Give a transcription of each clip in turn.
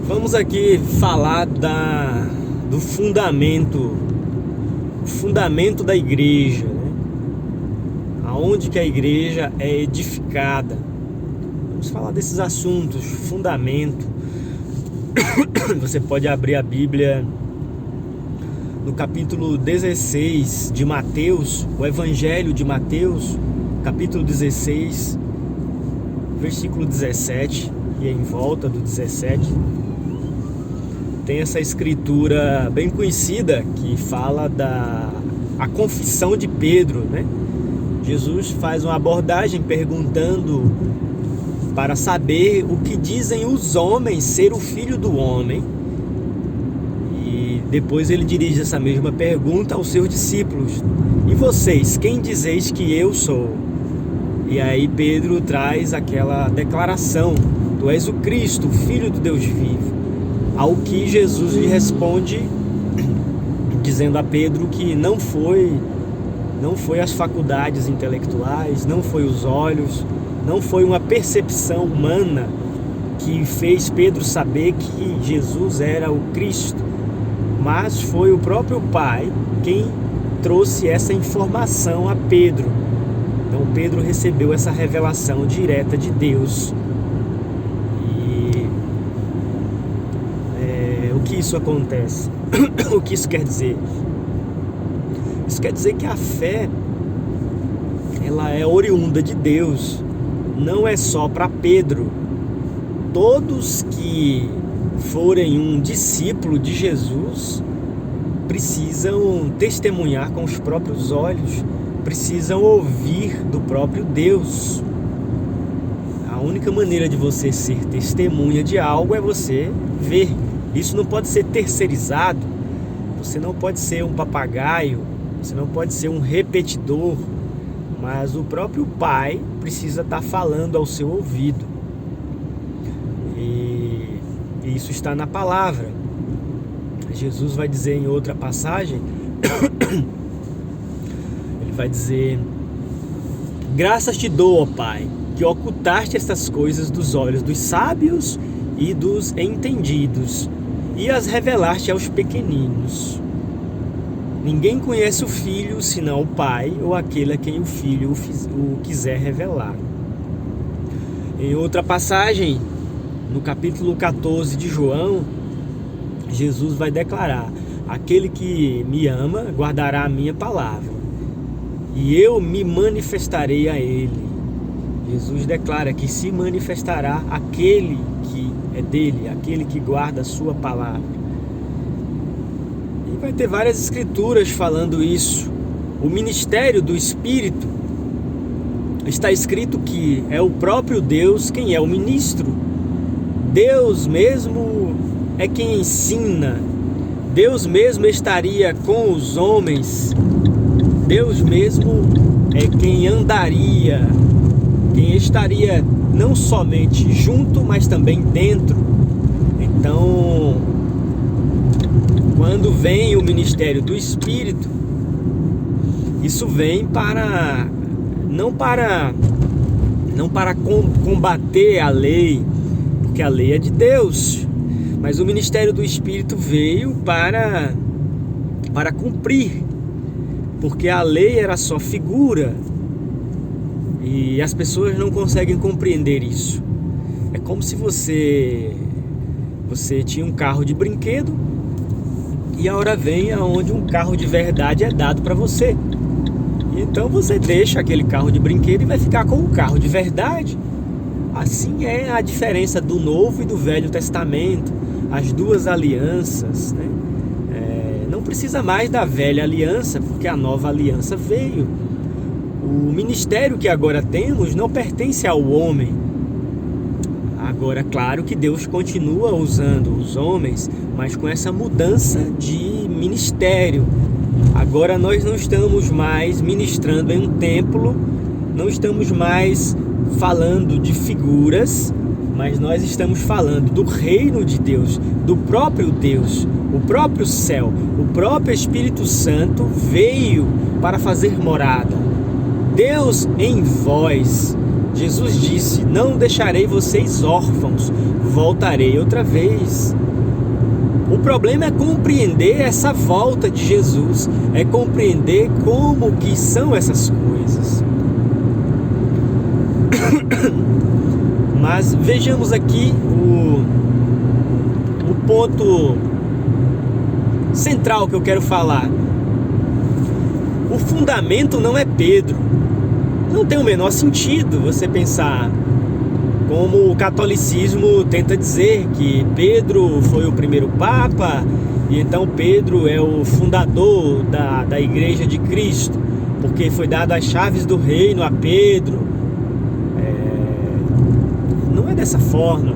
Vamos aqui falar do fundamento da igreja, né? Aonde que a igreja é edificada. Vamos falar desses assuntos, fundamento. Você pode abrir a Bíblia no capítulo 16 de Mateus, o Evangelho de Mateus, capítulo 16, versículo 17, e em volta do 17, tem essa escritura bem conhecida que fala a confissão de Pedro, né? Jesus faz uma abordagem perguntando para saber o que dizem os homens ser o Filho do Homem. E depois ele dirige essa mesma pergunta aos seus discípulos: e vocês, quem dizeis que eu sou? E aí Pedro traz aquela declaração: tu és o Cristo, o Filho do Deus vivo. Ao que Jesus lhe responde, dizendo a Pedro que não foi as faculdades intelectuais, não foi os olhos, não foi uma percepção humana que fez Pedro saber que Jesus era o Cristo, mas foi o próprio Pai quem trouxe essa informação a Pedro. Então Pedro recebeu essa revelação direta de Deus. O que isso acontece? O que isso quer dizer? Isso quer dizer que a fé, ela é oriunda de Deus, não é só para Pedro. Todos que forem um discípulo de Jesus precisam testemunhar com os próprios olhos, precisam ouvir do próprio Deus. A única maneira de você ser testemunha de algo é você ver. Isso não pode ser terceirizado. Você não pode ser um papagaio, você não pode ser um repetidor, mas o próprio Pai precisa estar falando ao seu ouvido. E isso está na palavra. Jesus vai dizer em outra passagem, ele vai dizer: graças te dou, ó Pai, que ocultaste estas coisas dos olhos dos sábios e dos entendidos, e as revelaste aos pequeninos. Ninguém conhece o Filho senão o Pai, ou aquele a quem o Filho o quiser revelar. Em outra passagem, no capítulo 14 de João, Jesus vai declarar: aquele que me ama guardará a minha palavra, e eu me manifestarei a ele. Jesus declara que se manifestará aquele que é dele, aquele que guarda a sua palavra. E vai ter várias escrituras falando isso. O ministério do Espírito, está escrito que é o próprio Deus quem é o ministro. Deus mesmo é quem ensina. Deus mesmo estaria com os homens. Deus mesmo é quem andaria, quem estaria não somente junto, mas também dentro. Então, quando vem o ministério do Espírito, isso vem não para combater a lei, porque a lei é de Deus, mas o ministério do Espírito veio para cumprir, porque a lei era só figura. E as pessoas não conseguem compreender isso. É como se você tinha um carro de brinquedo e a hora vem aonde um carro de verdade é dado para você. Então você deixa aquele carro de brinquedo e vai ficar com o carro de verdade. Assim é a diferença do Novo e do Velho Testamento, as duas alianças, né? Não precisa mais da velha aliança, porque a nova aliança veio. O ministério que agora temos não pertence ao homem. Agora, claro que Deus continua usando os homens, mas com essa mudança de ministério. Agora nós não estamos mais ministrando em um templo, não estamos mais falando de figuras, mas nós estamos falando do reino de Deus, do próprio Deus, o próprio céu, o próprio Espírito Santo veio para fazer morada. Deus em vós, Jesus disse: não deixarei vocês órfãos, voltarei outra vez. O problema é compreender essa volta de Jesus, é compreender como que são essas coisas. Mas vejamos aqui o ponto central que eu quero falar. O fundamento não é Pedro. Não tem o menor sentido você pensar, como o catolicismo tenta dizer, que Pedro foi o primeiro papa e então Pedro é o fundador da Igreja de Cristo, porque foi dado as chaves do reino a Pedro. Não é dessa forma.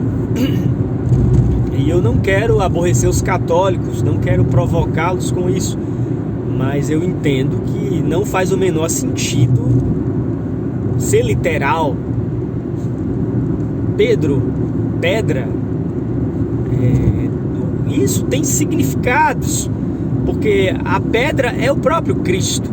E eu não quero aborrecer os católicos, não quero provocá-los com isso, mas eu entendo que não faz o menor sentido ser literal. Pedro, pedra, isso tem significados, porque a pedra é o próprio Cristo.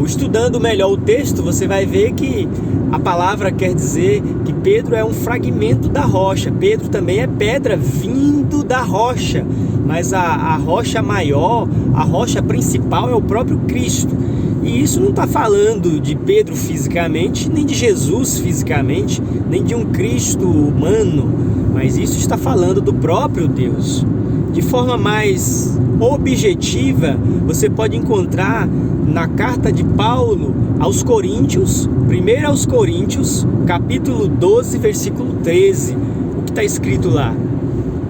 Estudando melhor o texto, você vai ver que a palavra quer dizer que Pedro é um fragmento da rocha. Pedro também é pedra vindo da rocha, mas a rocha maior, a rocha principal é o próprio Cristo. E isso não está falando de Pedro fisicamente, nem de Jesus fisicamente, nem de um Cristo humano, mas isso está falando do próprio Deus. De forma mais objetiva, você pode encontrar na carta de Paulo aos Coríntios, 1 aos Coríntios, capítulo 12, versículo 13, o que está escrito lá: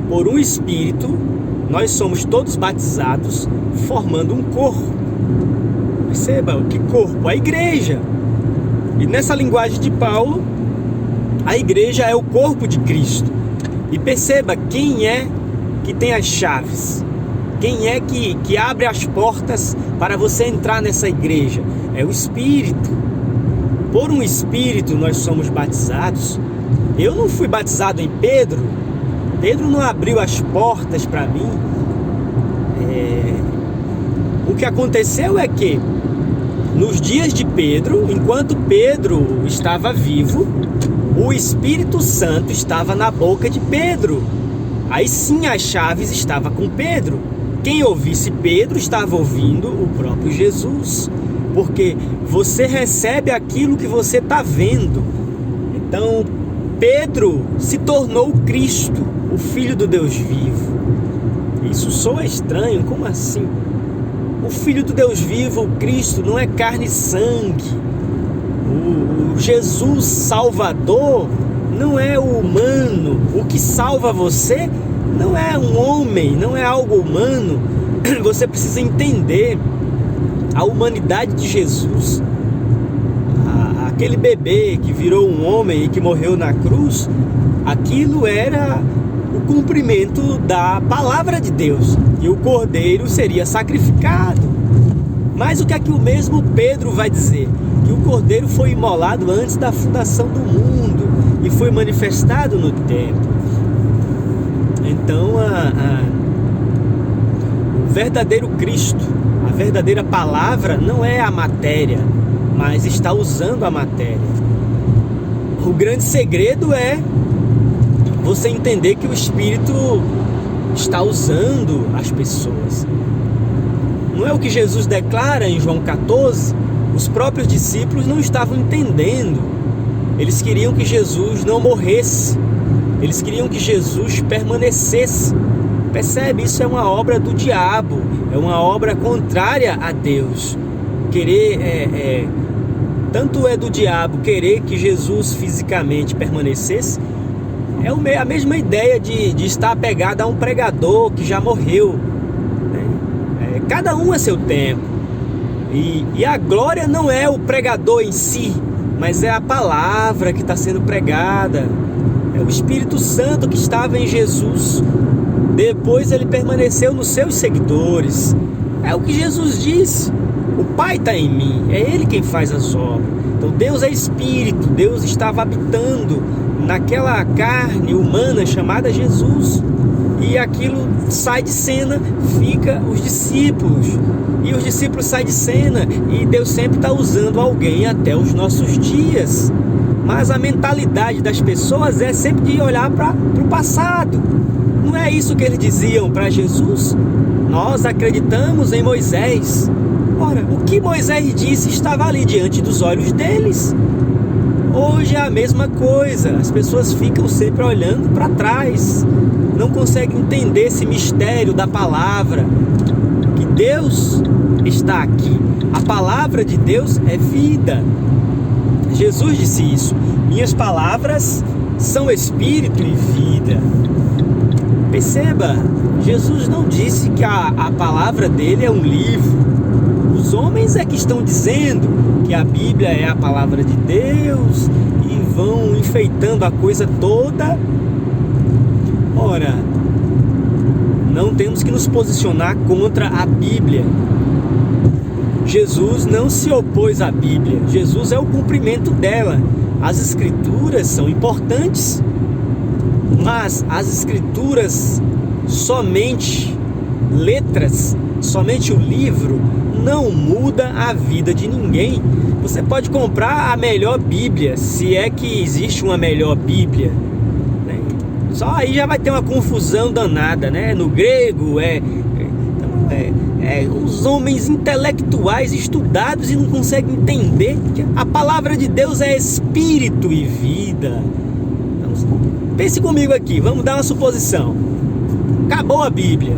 por um Espírito, nós somos todos batizados, formando um corpo. Perceba, que corpo? A igreja. E nessa linguagem de Paulo, a igreja é o corpo de Cristo. E perceba, quem é que tem as chaves? Quem é que abre as portas para você entrar nessa igreja? É o Espírito. Por um Espírito nós somos batizados. Eu não fui batizado em Pedro. Pedro não abriu as portas para mim. O que aconteceu é que nos dias de Pedro, enquanto Pedro estava vivo, o Espírito Santo estava na boca de Pedro. Aí sim as chaves estavam com Pedro. Quem ouvisse Pedro estava ouvindo o próprio Jesus, porque você recebe aquilo que você está vendo. Então Pedro se tornou Cristo, o Filho do Deus vivo. Isso soa estranho, como assim? O Filho do Deus vivo, o Cristo, não é carne e sangue. O Jesus Salvador não é o humano. O que salva você não é um homem, não é algo humano. Você precisa entender a humanidade de Jesus. Aquele bebê que virou um homem e que morreu na cruz, aquilo era o cumprimento da palavra de Deus, e o cordeiro seria sacrificado. Mas o que é que o mesmo Pedro vai dizer? Que o cordeiro foi imolado antes da fundação do mundo e foi manifestado no tempo. Então o verdadeiro Cristo, a verdadeira palavra não é a matéria, mas está usando a matéria. O grande segredo é você entender que o Espírito está usando as pessoas. Não é o que Jesus declara em João 14? Os próprios discípulos não estavam entendendo. Eles queriam que Jesus não morresse. Eles queriam que Jesus permanecesse. Percebe? Isso é uma obra do diabo. É uma obra contrária a Deus. Tanto é do diabo querer que Jesus fisicamente permanecesse, é a mesma ideia de estar apegado a um pregador que já morreu, né? Cada um é seu tempo. E a glória não é o pregador em si, mas é a palavra que está sendo pregada. É o Espírito Santo que estava em Jesus. Depois ele permaneceu nos seus seguidores. É o que Jesus disse: o Pai está em mim, é Ele quem faz as obras. Então Deus é Espírito, Deus estava habitando naquela carne humana chamada Jesus. e aquilo sai de cena, fica os discípulos, e os discípulos saem de cena, e Deus sempre está usando alguém até os nossos dias. Mas a mentalidade das pessoas é sempre de olhar para o passado. Não é isso que eles diziam para Jesus? Nós acreditamos em Moisés. Ora, o que Moisés disse estava ali diante dos olhos deles. Hoje é a mesma coisa, as pessoas ficam sempre olhando para trás, não conseguem entender esse mistério da palavra, que Deus está aqui. A palavra de Deus é vida. Jesus disse isso: minhas palavras são espírito e vida. Perceba, Jesus não disse que a palavra dele é um livro. Os homens é que estão dizendo que a Bíblia é a palavra de Deus e vão enfeitando a coisa toda. Ora, não temos que nos posicionar contra a Bíblia. Jesus não se opôs à Bíblia, Jesus é o cumprimento dela. As Escrituras são importantes, mas as Escrituras, somente letras, somente o livro, não muda a vida de ninguém. Você pode comprar a melhor Bíblia, se é que existe uma melhor Bíblia, né? Só aí já vai ter uma confusão danada, né? No grego os homens intelectuais estudados e não conseguem entender que a palavra de Deus é espírito e vida. Então, pense comigo aqui, vamos dar uma suposição. Acabou a Bíblia,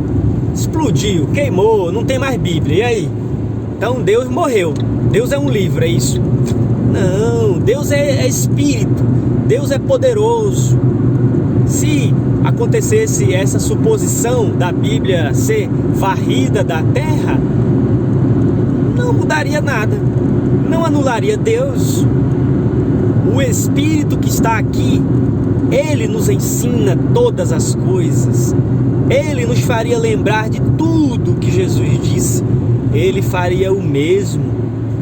explodiu, queimou, não tem mais Bíblia, e aí? Então Deus morreu, Deus é um livro, é isso? Não, Deus é espírito, Deus é poderoso. Se acontecesse essa suposição da Bíblia ser varrida da terra, não mudaria nada, não anularia Deus. O Espírito que está aqui, Ele nos ensina todas as coisas, Ele nos faria lembrar de tudo que Jesus disse. Ele faria o mesmo,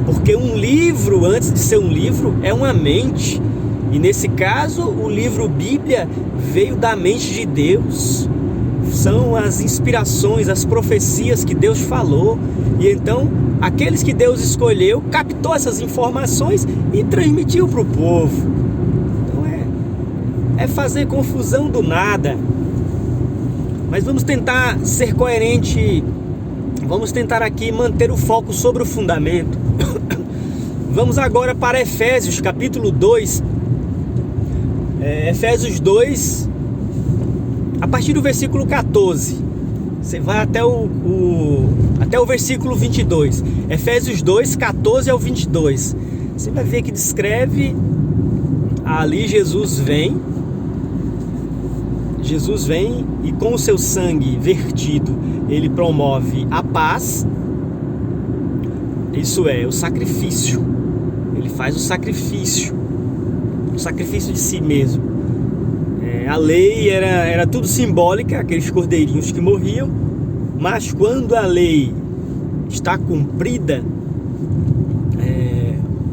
porque um livro, antes de ser um livro, é uma mente. E nesse caso, o livro Bíblia veio da mente de Deus. São as inspirações, as profecias que Deus falou. E então, aqueles que Deus escolheu, captou essas informações e transmitiu para o povo. Então é fazer confusão do nada. Mas vamos tentar ser coerente. Vamos tentar aqui manter o foco sobre o fundamento. Vamos agora para Efésios, capítulo 2. Efésios 2, a partir do versículo 14. Você vai até o versículo 22. Efésios 2, 14 ao 22. Você vai ver que descreve ali Jesus vem e com o seu sangue vertido, ele promove a paz. Isso é, o sacrifício. Ele faz o sacrifício de si mesmo. A lei era tudo simbólica, aqueles cordeirinhos que morriam, mas quando a lei está cumprida,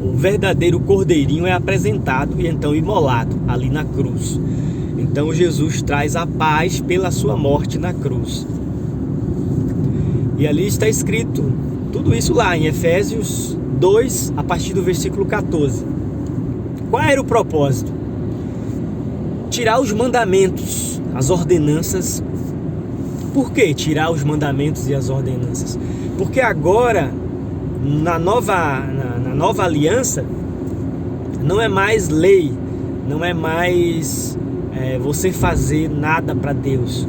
o verdadeiro cordeirinho é apresentado e então imolado ali na cruz. Então Jesus traz a paz pela sua morte na cruz. E ali está escrito tudo isso lá em Efésios 2, a partir do versículo 14. Qual era o propósito? Tirar os mandamentos, as ordenanças. Por que tirar os mandamentos e as ordenanças? Porque agora, na nova aliança, não é mais lei, não é mais você fazer nada para Deus,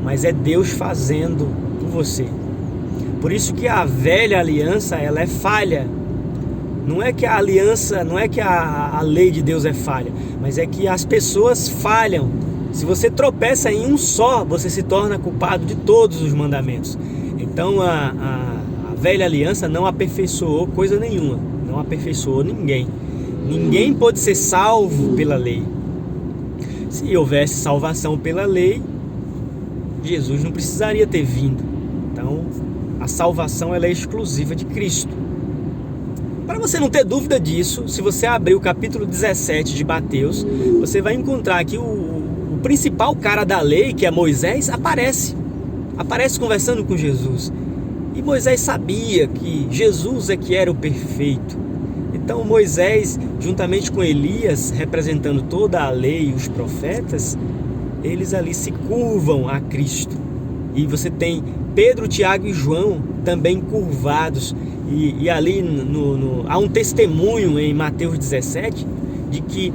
mas é Deus fazendo por você. Por isso que a velha aliança, ela é falha. Não é que a aliança, não é que a lei de Deus é falha, mas é que as pessoas falham. Se você tropeça em um só, você se torna culpado de todos os mandamentos. Então a velha aliança não aperfeiçoou coisa nenhuma, não aperfeiçoou ninguém. Ninguém pode ser salvo pela lei. Se houvesse salvação pela lei, Jesus não precisaria ter vindo. Então a salvação ela é exclusiva de Cristo. Para você não ter dúvida disso, se você abrir o capítulo 17 de Mateus, você vai encontrar aqui o principal cara da lei, que é Moisés, aparece conversando com Jesus. E Moisés sabia que Jesus é que era o perfeito. Então Moisés, juntamente com Elias, representando toda a lei e os profetas, eles ali se curvam a Cristo. E você tem Pedro, Tiago e João também curvados. E ali há um testemunho em Mateus 17 de que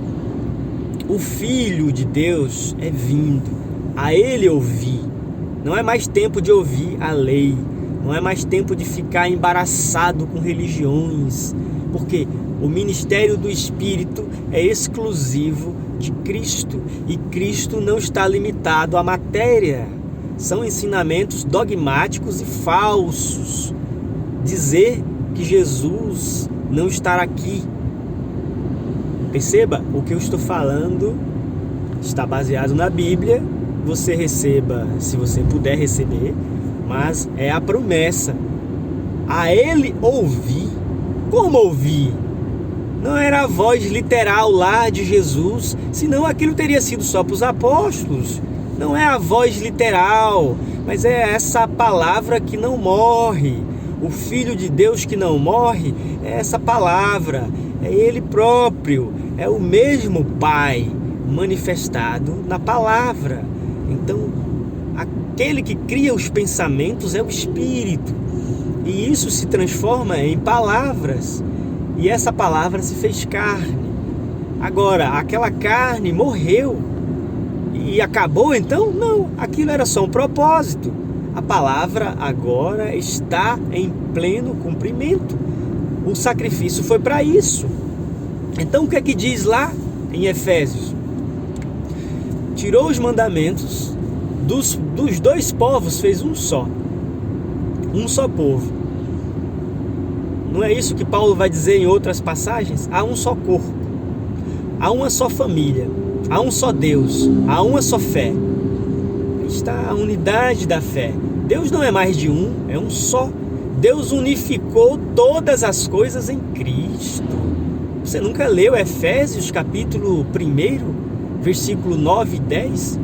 o Filho de Deus é vindo, a Ele ouvir. Não é mais tempo de ouvir a lei, não é mais tempo de ficar embaraçado com religiões, porque o ministério do Espírito é exclusivo de Cristo, e Cristo não está limitado à matéria. São ensinamentos dogmáticos e falsos. Dizer que Jesus não está aqui. Perceba, o que eu estou falando está baseado na Bíblia. Você receba, se você puder receber, mas é a promessa. A Ele ouvir. Como ouvir? Não era a voz literal lá de Jesus, senão aquilo teria sido só para os apóstolos. Não é a voz literal, mas é essa palavra que não morre. O Filho de Deus que não morre é essa palavra, é Ele próprio, é o mesmo Pai manifestado na palavra. Então, aquele que cria os pensamentos é o Espírito, e isso se transforma em palavras, e essa palavra se fez carne. Agora, aquela carne morreu e acabou então? Não, aquilo era só um propósito. A palavra agora está em pleno cumprimento. O sacrifício foi para isso. Então o que é que diz lá em Efésios? Tirou os mandamentos dos dois povos, fez um só povo. Não é isso que Paulo vai dizer em outras passagens? Há um só corpo, há uma só família, há um só Deus, há uma só fé. Está a unidade da fé. Deus não é mais de um, é um só. Deus unificou todas as coisas em Cristo. Você nunca leu Efésios capítulo 1, versículo 9 e 10?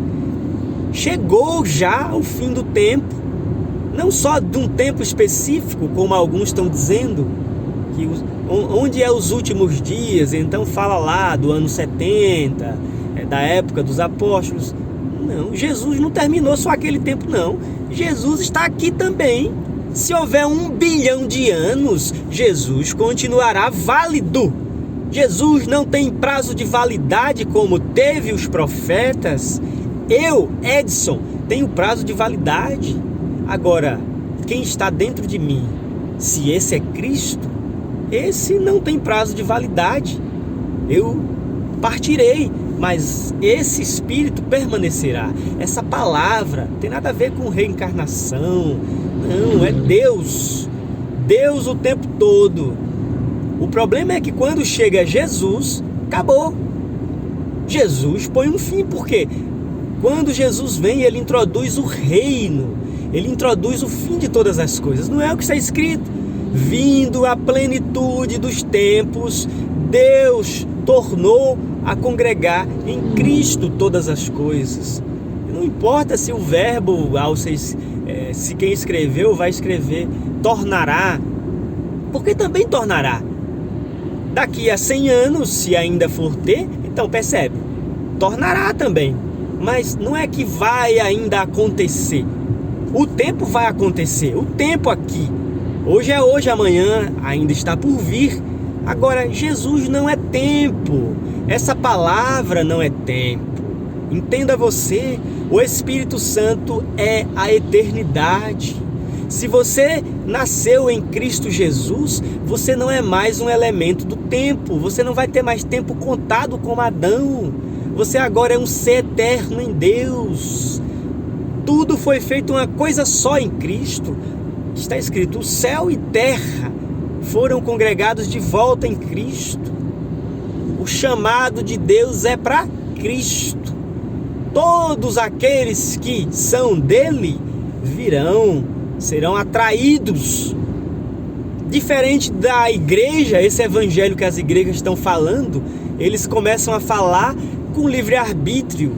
Chegou já o fim do tempo. Não só de um tempo específico, como alguns estão dizendo, que onde é os últimos dias, então fala lá do ano 70, da época dos apóstolos. Não, Jesus não terminou só aquele tempo, não. Jesus está aqui também. Se houver 1 bilhão de anos, Jesus continuará válido. Jesus não tem prazo de validade como teve os profetas. Eu, Edson, tenho prazo de validade. Agora, quem está dentro de mim, se esse é Cristo, esse não tem prazo de validade. Eu partirei, mas esse Espírito permanecerá. Essa palavra tem nada a ver com reencarnação. Não, é Deus. Deus o tempo todo. O problema é que quando chega Jesus, acabou. Jesus põe um fim, porque quando Jesus vem, ele introduz o reino. Ele introduz o fim de todas as coisas. Não é o que está escrito? Vindo a plenitude dos tempos, Deus tornou a congregar em Cristo todas as coisas. Não importa se o verbo, se quem escreveu vai escrever tornará, porque também tornará. Daqui a 100 anos, se ainda for ter, então percebe, tornará também. Mas não é que vai ainda acontecer. O tempo vai acontecer, o tempo aqui. Hoje é hoje, amanhã ainda está por vir. Agora, Jesus não é tempo. Essa palavra não é tempo. Entenda você, o Espírito Santo é a eternidade. Se você nasceu em Cristo Jesus, você não é mais um elemento do tempo. Você não vai ter mais tempo contado como Adão. Você agora é um ser eterno em Deus. Tudo foi feito uma coisa só em Cristo. Está escrito, o céu e terra foram congregados de volta em Cristo. O chamado de Deus é para Cristo. Todos aqueles que são dele virão, serão atraídos. Diferente da igreja, esse evangelho que as igrejas estão falando, eles começam a falar com livre-arbítrio.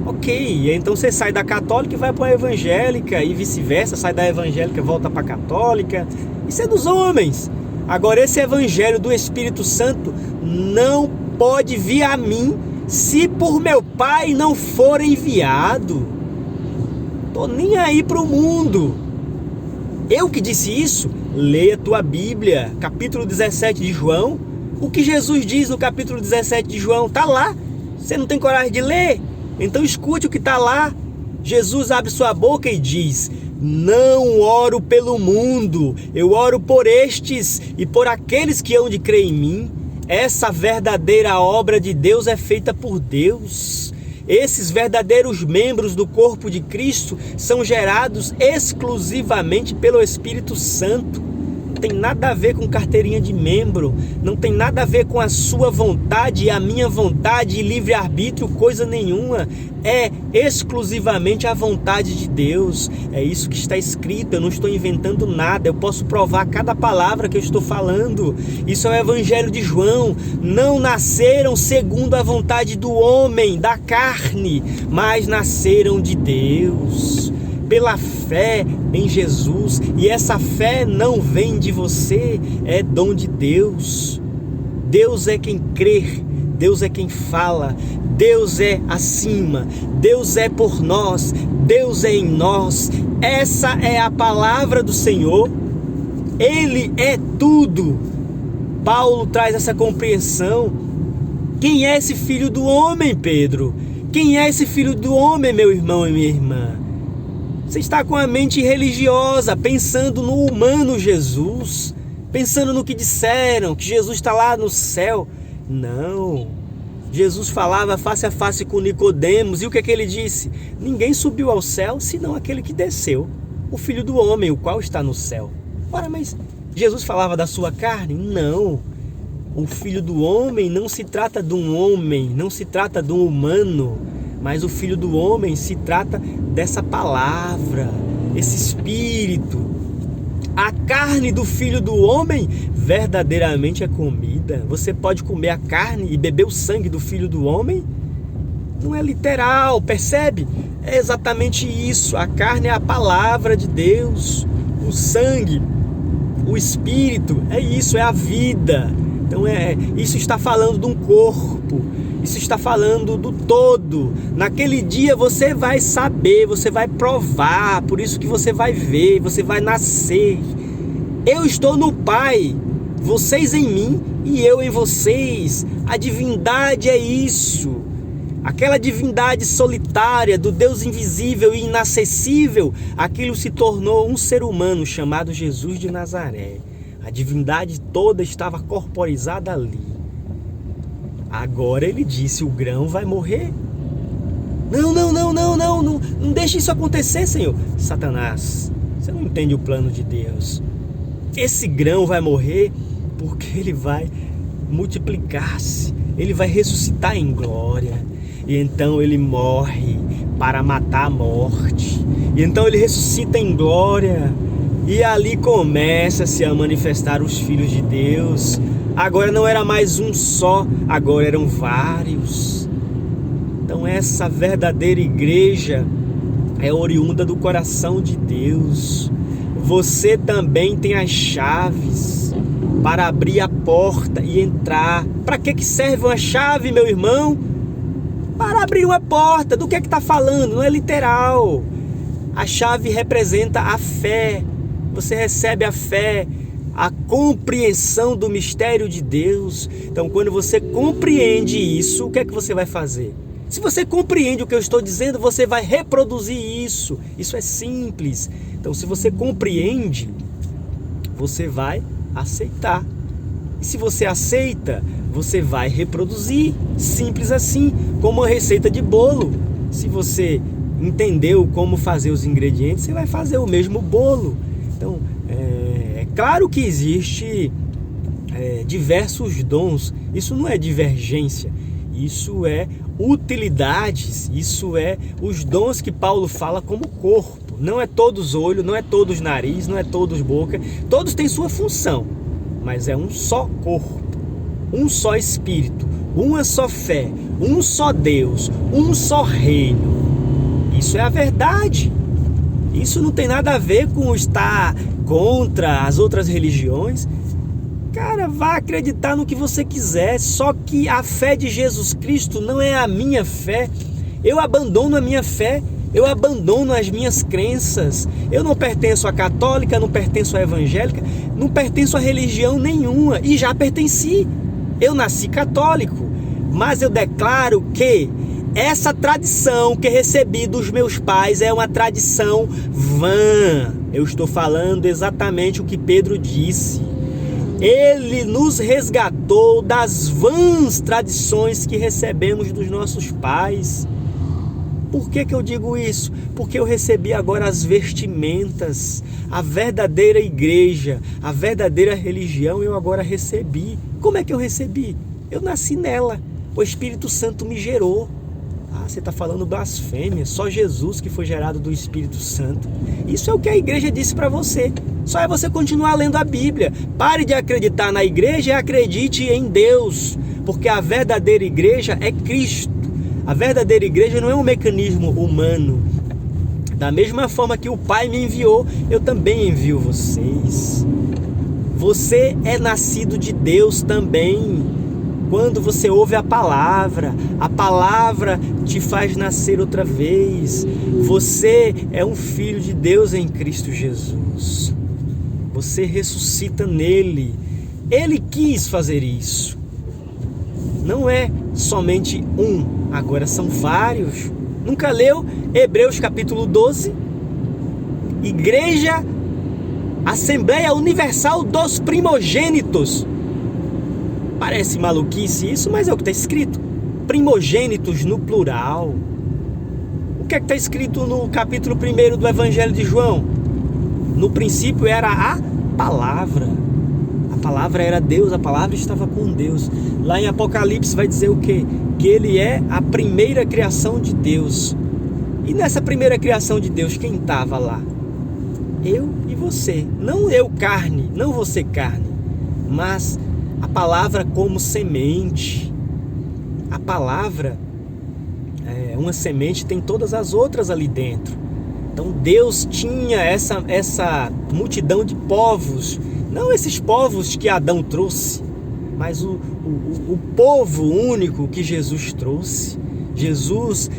Ok, então você sai da católica e vai para a evangélica e vice-versa, sai da evangélica e volta para a católica. Isso é dos homens. Agora, esse evangelho do Espírito Santo não pode vir a mim se por meu Pai não for enviado. Tô nem aí pro mundo. Eu que disse isso? Leia a tua Bíblia, capítulo 17 de João. O que Jesus diz no capítulo 17 de João está lá. Você não tem coragem de ler? Então escute o que está lá. Jesus abre sua boca e diz: não oro pelo mundo, eu oro por estes e por aqueles que hão de crer em mim. Essa verdadeira obra de Deus é feita por Deus. Esses verdadeiros membros do corpo de Cristo são gerados exclusivamente pelo Espírito Santo. Não tem nada a ver com carteirinha de membro, não tem nada a ver com a sua vontade e a minha vontade e livre-arbítrio, coisa nenhuma. É exclusivamente a vontade de Deus. É isso que está escrito, eu não estou inventando nada, eu posso provar cada palavra que eu estou falando. Isso é o Evangelho de João. Não nasceram segundo a vontade do homem, da carne, mas nasceram de Deus, pela fé em Jesus. E essa fé não vem de você, é dom de Deus. Deus é quem crê, Deus é quem fala, Deus é acima, Deus é por nós, Deus é em nós. Essa é a palavra do Senhor. Ele é tudo. Paulo traz essa compreensão. Quem é esse filho do homem, Pedro? Quem é esse filho do homem, meu irmão e minha irmã? Você está com a mente religiosa, pensando no humano Jesus, pensando no que disseram, que Jesus está lá no céu. Não. Jesus falava face a face com Nicodemos, e o que é que ele disse? Ninguém subiu ao céu, senão aquele que desceu, o Filho do Homem, o qual está no céu. Ora, mas Jesus falava da sua carne? Não. O Filho do Homem não se trata de um homem, não se trata de um humano, mas o Filho do Homem se trata dessa palavra, esse Espírito. A carne do Filho do Homem verdadeiramente é comida. Você pode comer a carne e beber o sangue do Filho do Homem? Não é literal, percebe? É exatamente isso. A carne é a palavra de Deus. O sangue, o Espírito, é isso, é a vida. Então isso está falando de um corpo. Isso está falando do todo. Naquele dia você vai saber, você vai provar, por isso que você vai ver, você vai nascer. Eu estou no Pai, vocês em mim e eu em vocês. A divindade é isso. Aquela divindade solitária do Deus invisível e inacessível, aquilo se tornou um ser humano chamado Jesus de Nazaré. A divindade toda estava corporizada ali. Agora ele disse: o grão vai morrer. Não deixe isso acontecer, Senhor. Satanás, você não entende o plano de Deus. Esse grão vai morrer porque ele vai multiplicar-se, ele vai ressuscitar em glória. E então ele morre para matar a morte. E então ele ressuscita em glória. E ali começa-se a manifestar os filhos de Deus. Agora não era mais um só, agora eram vários. Então essa verdadeira igreja é oriunda do coração de Deus. Você também tem as chaves para abrir a porta e entrar. Para que serve uma chave, meu irmão? Para abrir uma porta. Do que está falando? Não é literal. A chave representa a fé. Você recebe a fé, a compreensão do mistério de Deus. Então, quando você compreende isso, o que é que você vai fazer? Se você compreende o que eu estou dizendo, você vai reproduzir isso. Isso é simples. Então, se você compreende, você vai aceitar. E se você aceita, você vai reproduzir. Simples assim, como uma receita de bolo. Se você entendeu como fazer os ingredientes, você vai fazer o mesmo bolo. Então, é claro que existe diversos dons. Isso não é divergência, isso é utilidades, isso é os dons que Paulo fala como corpo. Não é todos olho, não é todos nariz, não é todos boca. Todos têm sua função, mas é um só corpo, um só espírito, uma só fé, um só Deus, um só reino. Isso é a verdade. Isso não tem nada a ver com estar contra as outras religiões. Cara, vá acreditar no que você quiser, só que a fé de Jesus Cristo não é a minha fé. Eu abandono a minha fé, eu abandono as minhas crenças. Eu não pertenço à católica, não pertenço à evangélica, não pertenço a religião nenhuma e já pertenci. Eu nasci católico, mas eu declaro que essa tradição que recebi dos meus pais é uma tradição vã. Eu estou falando exatamente o que Pedro disse. Ele nos resgatou das vãs tradições que recebemos dos nossos pais. Por que eu digo isso? Porque eu recebi agora as vestimentas, a verdadeira igreja, a verdadeira religião eu agora recebi. Como é que eu recebi? Eu nasci nela, o Espírito Santo me gerou. Ah, você está falando blasfêmia, só Jesus que foi gerado do Espírito Santo. Isso é o que a igreja disse para você. Só é você continuar lendo a Bíblia. Pare de acreditar na igreja e acredite em Deus, porque a verdadeira igreja é Cristo. A verdadeira igreja não é um mecanismo humano. Da mesma forma que o Pai me enviou, eu também envio vocês. Você é nascido de Deus também. Quando você ouve a palavra te faz nascer outra vez. Você é um filho de Deus em Cristo Jesus. Você ressuscita nele. Ele quis fazer isso. Não é somente um, agora são vários. Nunca leu Hebreus capítulo 12? Igreja, Assembleia Universal dos Primogênitos. Parece maluquice isso, mas é o que está escrito. Primogênitos no plural. O que é que está escrito no capítulo 1 do Evangelho de João? No princípio era a palavra. A palavra era Deus, a palavra estava com Deus. Lá em Apocalipse vai dizer o quê? Que ele é a primeira criação de Deus. E nessa primeira criação de Deus, quem estava lá? Eu e você. Não eu carne, não você carne, mas a palavra como semente. A palavra é uma semente, tem todas as outras ali dentro. Então Deus tinha essa multidão de povos. Não esses povos que Adão trouxe, mas o povo único que Jesus trouxe. Jesus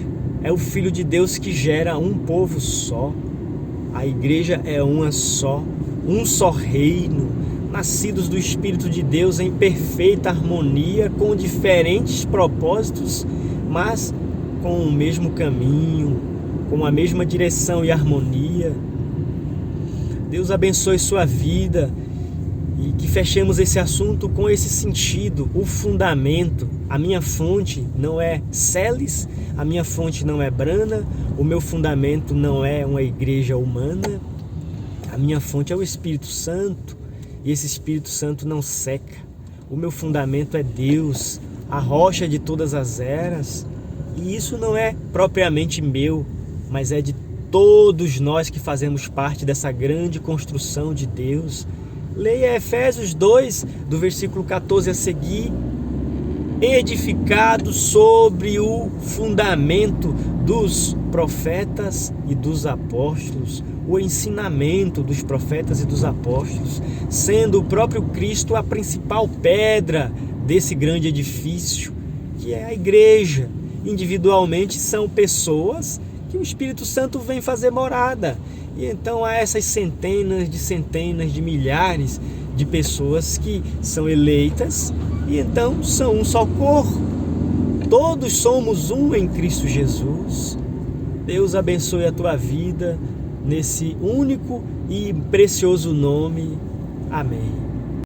é o Filho de Deus que gera um povo só. A igreja é uma só, um só reino, nascidos do Espírito de Deus em perfeita harmonia, com diferentes propósitos, mas com o mesmo caminho, com a mesma direção e harmonia. Deus abençoe sua vida e que fechemos esse assunto com esse sentido, o fundamento. A minha fonte não é Celes, a minha fonte não é Brana, o meu fundamento não é uma igreja humana, a minha fonte é o Espírito Santo, e esse Espírito Santo não seca. O meu fundamento é Deus, a rocha de todas as eras, e isso não é propriamente meu, mas é de todos nós que fazemos parte dessa grande construção de Deus. Leia Efésios 2, do versículo 14 a seguir. Edificado sobre o fundamento dos profetas e dos apóstolos, o ensinamento dos profetas e dos apóstolos, sendo o próprio Cristo a principal pedra desse grande edifício, que é a igreja. Individualmente são pessoas que o Espírito Santo vem fazer morada. E então há essas centenas de milhares de pessoas que são eleitas e então são um só corpo. Todos somos um em Cristo Jesus. Deus abençoe a tua vida nesse único e precioso nome. Amém.